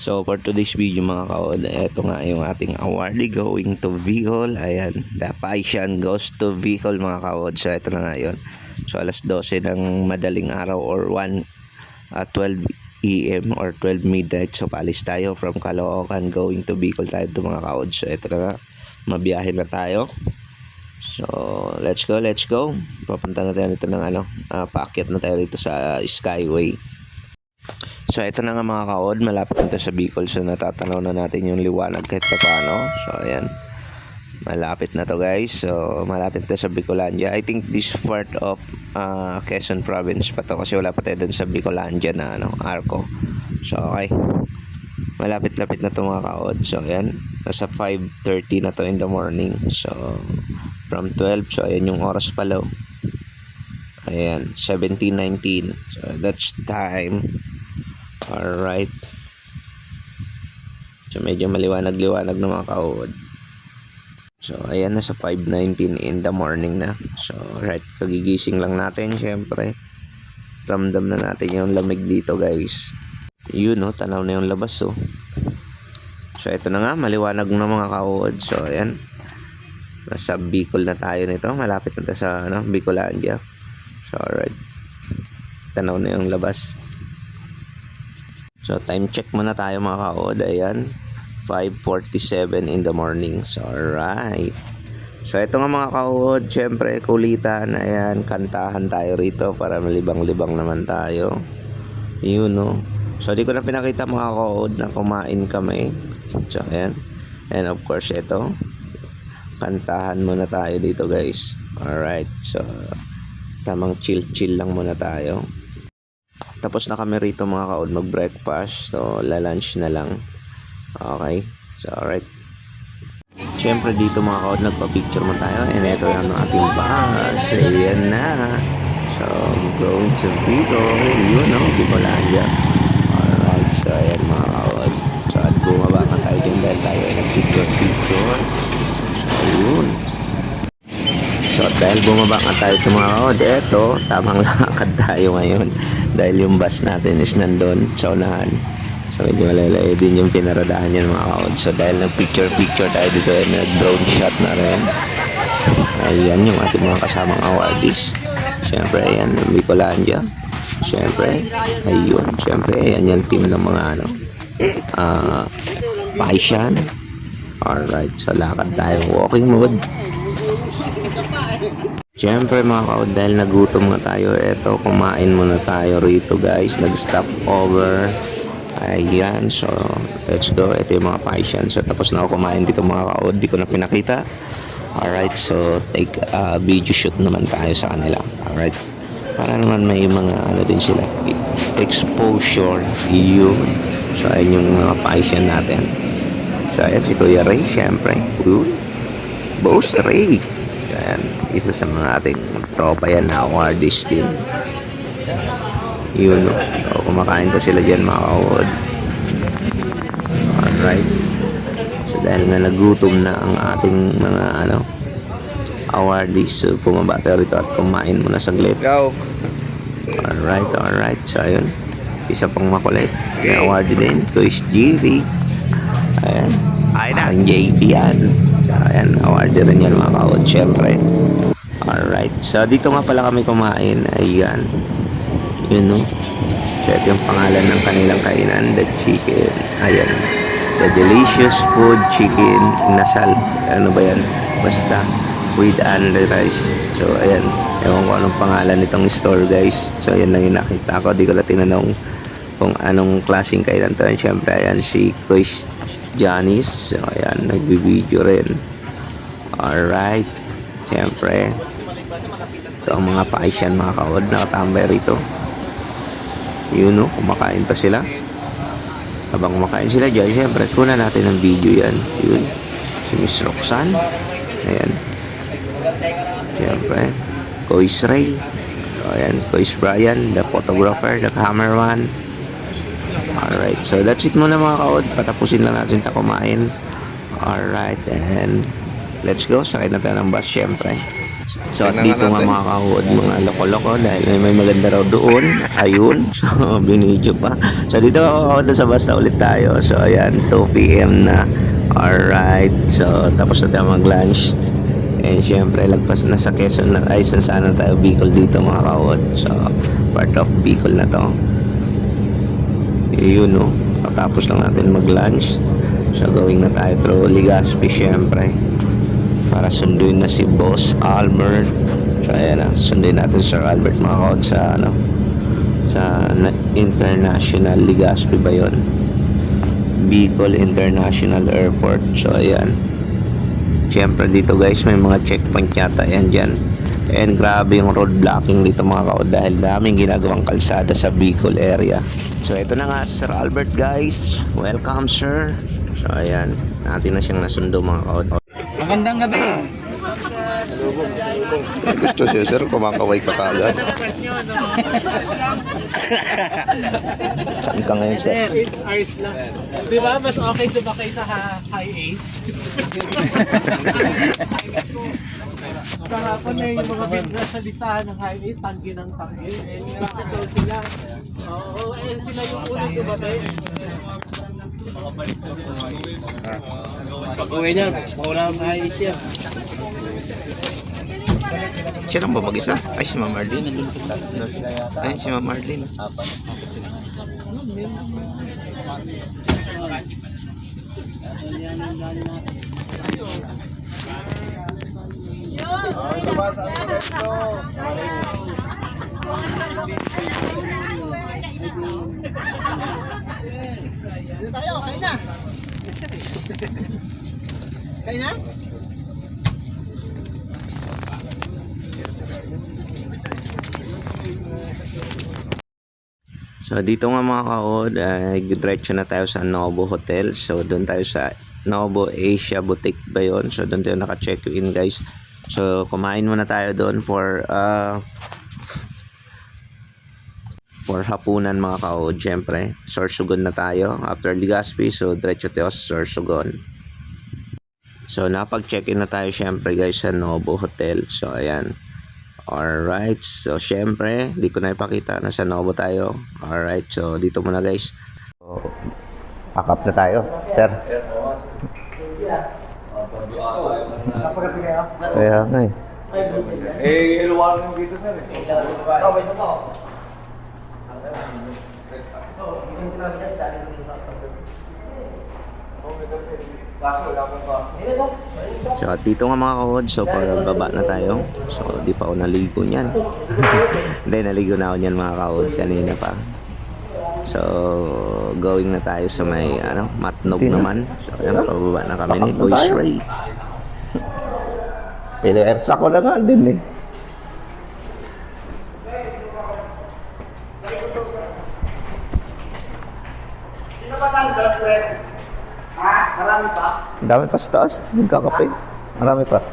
So for today's video mga kaod, ito nga yung ating awardee going to Bicol. Ayan, the Paisyan goes to Bicol mga kaod. So ito na nga yun. So alas 12 ng madaling araw or 12 AM or 12 midnight. So paalis tayo from Caloocan going to Bicol tayo to mga kaod. So ito na nga, mabiyahe na tayo. So let's go. Papunta na tayo nito ng paakyat na tayo rito sa Skyway. So ito na nga mga kaod, malapit na tayo sa Bicol. So natatanaw na natin yung liwanag kahit pa paano. So ayan, malapit na to guys. So malapit na tayo sa Bicolandia. I think this part of Quezon Province pa to, kasi wala pa tayo dun sa Bicolandia na Arco. So okay, malapit-lapit na to mga kaod. So ayan, nasa 5:30 na to in the morning. So from 12, so ayan yung oras pala. Ayan, 17:19. So that's time. Alright. So medyo maliwanag-liwanag na mga kaod. So ayan, nasa 5:19 in the morning na. So right, kagigising lang natin syempre. Ramdam na natin yung lamig dito guys. Yun tanaw na yung labas So ito na nga, maliwanag na mga kaod. So ayan, nasa Bicol na tayo nito. Malapit na tayo sa Bicolandia. So alright, tanaw na yung labas. So time check muna tayo mga kaod. Ayan, 5:47 in the morning. So alright. So ito nga mga kaod, syempre kulitan. Ayan, kantahan tayo rito para malibang-libang naman tayo. Yun So di ko na pinakita mga kaod na kumain kami. So ayan. And of course ito, kantahan muna tayo dito guys. Alright. So tamang chill lang muna tayo. Tapos na kami rito mga kaod mag-breakfast. So la-lunch na lang. Okay. So alright. Siyempre dito mga kaod, nagpa-picture mo tayo. And ito yung ating bus. Ayan na. So going to Bicol. Bicolandia. Alright. So ayan mga kaod. So at bumaba ka tayo din dahil tayo ay nag-picture. So yun. So dahil bumaba ka tayo mga kaod, eto, tamang lakad tayo ngayon. Dahil yung bus natin is nandun sa unahan. So medyo malalayo din yung pinaradahan yan mga kaod. So dahil nag-picture tayo dito, nag-drone shot na rin. Ayan yung ating mga kasamang awardees. Siyempre ayan, Bicolandia. Siyempre, ayun. Siyempre, ayan yung team ng mga Paisyan. Alright, so lakad tayo. Walking mode. Siyempre mga kaod, dahil nagutom nga tayo, eto, kumain muna tayo rito guys. Nag-stop over. Ayan, so let's go. Ito yung mga Paisyan. So tapos na ako kumain dito mga kaod, di ko na pinakita. Alright, so take video shoot naman tayo sa kanila. Alright, para naman may mga din sila, exposure. Yun. So ayun yung mga Paisyan natin. So ayan si Kuya Ray, syempre. Boss Ray. Ayan, isa sa mga ating tropa yan na awardees din. Yun So kumakain ko sila dyan mga kaod. Alright. So dahil nga nagutom na ang ating mga awardees, so pumaba tayo rito at kumain muna saglit. Go. Alright. So ayun, isa pang makulit na awardee din, Kuis JV. Ayan, ang JV yan. So ayan, awardee rin yan mga kaod, syempre. Alright, so dito nga pala kami kumain. Ayan, yun so ito yung pangalan ng kanilang kainan, the chicken. Ayan, the delicious food chicken inasal. Ano ba yan? Basta with only rice. So ayan, ewan ko anong pangalan nitong store guys. So ayan lang yung nakita ko. Di ko na tinanong kung anong klaseng kainan to. And syempre ayan si Kuis Janice. So ayan, nagbibideo rin. Alright, syempre ito ang mga Paisyan mga kaod, nakatambay rito. Yun kumakain pa sila. Habang kumakain sila dyan, syempre kunan natin ng video yan. Yun, si Miss Roxanne. Ayan, syempre Kuis Ray. So ayan, Kuis Brian, the photographer, the cameraman. Alright, so that's it muna mga kaod. Patapusin lang natin sa kumain. Alright, and let's go. Sakay na tayo ng bus syempre. So at dito nga mga kahod, mga loko-loko dahil may maganda raw doon. Ayun, so binidyo pa. So dito ako sa basta ulit tayo. So ayan, 2 p.m. na. Alright, so tapos na tayo mag-lunch. And syempre lagpas na sa Quezon na ay sana tayo Bicol dito mga kahod. So part of Bicol na to. Yun no, tapos lang natin mag-lunch. So going na tayo through Legazpi syempre para sunduin na si Boss Albert. So ayan na, sunduin natin si Sir Albert mga kahod sa sa International Legazpi ba yun? Bicol International Airport. So ayan, syempre dito guys may mga checkpoint yata yan dyan. And grabe yung road blocking dito mga kahod dahil daming ginagawang kalsada sa Bicol area. So ito na nga Sir Albert guys, welcome sir. So ayan, natin na siyang nasundo mga kahod. Magandang gabi. Gusto siya sir, kumakaway ka kagad. Saan ka ngayon sir? Ayos lang. Di ba mas okay sumakay sa high ace? Kahapon na yung mga bigla sa listahan ng high ace, tanggi ng tanggi. Eh, ito sila. Oo, sila yung unang dumatay. Pag-uwi niya, mawala ang high ace yan. Siya lang ba mag-isa? Ay, si Ma'am Marlene. Ay, si Ma'am Marlene. Tayo, kain na. Kain na? So dito nga mga kahod, diretso na tayo sa Novo Hotel. So doon tayo sa Novo Asia Boutique ba yun? So doon tayo naka-check-in guys. So kumain muna tayo doon for hapunan mga kahod. Siyempre, Sorsogon na tayo. After Legazpi, so diretso tayo sa Sorsogon. So napag-check-in na tayo siyempre guys sa Novo Hotel. So ayan. Alright, so syempre, di ko na ipakita, nasa Novo tayo. Alright, so dito muna guys. So, pack up na tayo, sir. Kaya nga eh. Iluwanan mo dito sir. May ito. So dito nga mga kahod, so para baba na tayo. So di pa ako naligo niyan. Hindi, naligo na ako niyan mga kahod kanina pa. So going na tayo sa may Matnog naman. So ayan, pababa na kami ni Boys Ray. Sa ko na nga din eh. Sino ba tanda, friend? Ha? Marami pa? Ang dami pa sa taas. Nagkakape. Marami pa.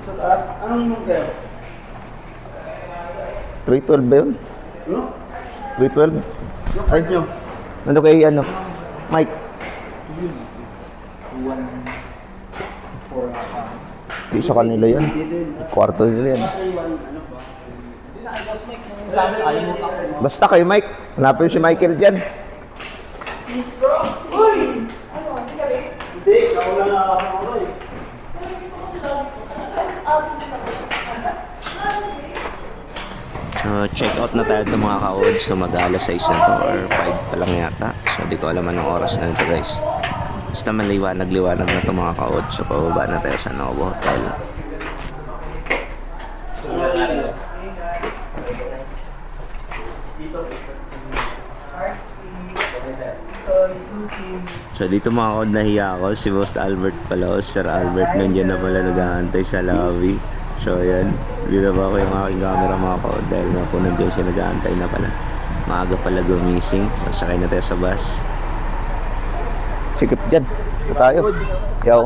Sa taas? Anong number? 312 ba yun? No? 312? Ay, nyo. Nandun kay Mike. Di sa kanila yan. Kwarto nila yan. Basta kay Mike. Hanapin si Michael dyan. Hindi, nauna na ako eh. So check out na tayo itong mga kahod. So mag-alas 6 na to or 5 pa lang yata. So di ko alam anong oras na nito guys. Basta maliwanag-liwanag na itong mga kahod. So pababa na tayo sa Novo Hotel. So dito mga kahod, nahiya ako. Si Boss Albert pala, Sir Albert nandiyan na pala nag-aantay sa lobby. So ayan, binaba ko yung aking camera mga kahod dahil nga po nandiyan siya nag-aantay na pala. Maaga pala gumising. So sakay na tayo sa bus. Sikip dyan. Dito tayo. Yaw.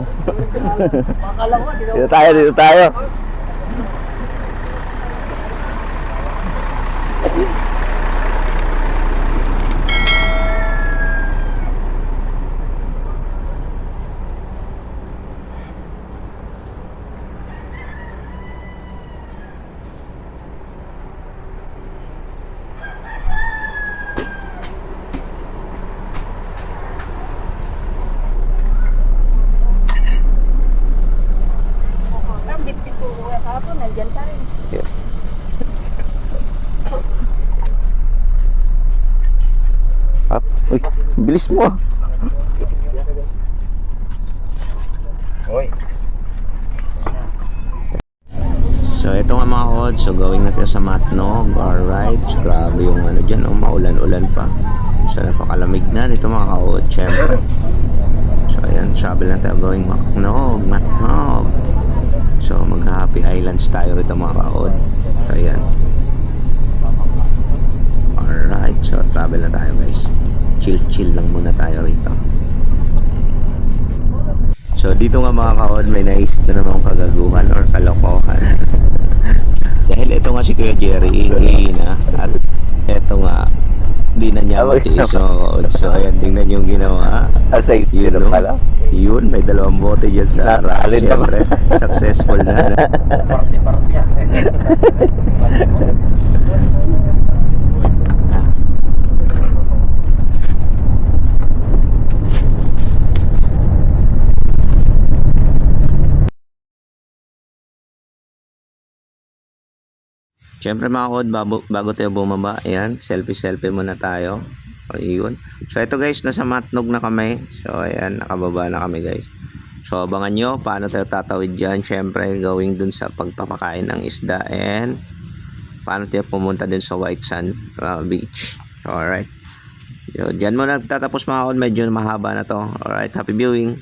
Dito tayo, dito tayo. mismo. So ito nga mga kod, so going natin sa Matnog. Alright, so, grabe yung ano dyan, oh, maulan-ulan pa. So napakalamig na dito mga kod, syempre. So ayan, travel na tayo going Matnog. So mag Happy Islands tayo rito mga kod. So ayan. Alright, so travel na tayo guys. Chill lang muna tayo rito. So dito nga mga kaon, may naisip na namang kagaguhan or kalokohan. Dahil ito nga si Kuya Jerry, iihi na. At ito nga, di na niya matiis mga kaon. So ayan, tingnan yung ginawa. Asay, Yun, no? pala. Yun, may 2 bote dyan sa harap. Alin naman. Siyempre, successful na. Siyempre mga kod, bago tayo bumaba, ayan, selfie muna tayo. Ayun. So ito guys, nasa Matnog na kami. So ayan, nakababa na kami guys. So abangan nyo, paano tayo tatawid dyan. Siyempre, going dun sa pagpapakain ng isda and paano tayo pumunta dun sa White Sand Beach. So, alright. So, dyan muna nagtatapos mga kod, medyo mahaba na to. Alright, happy viewing.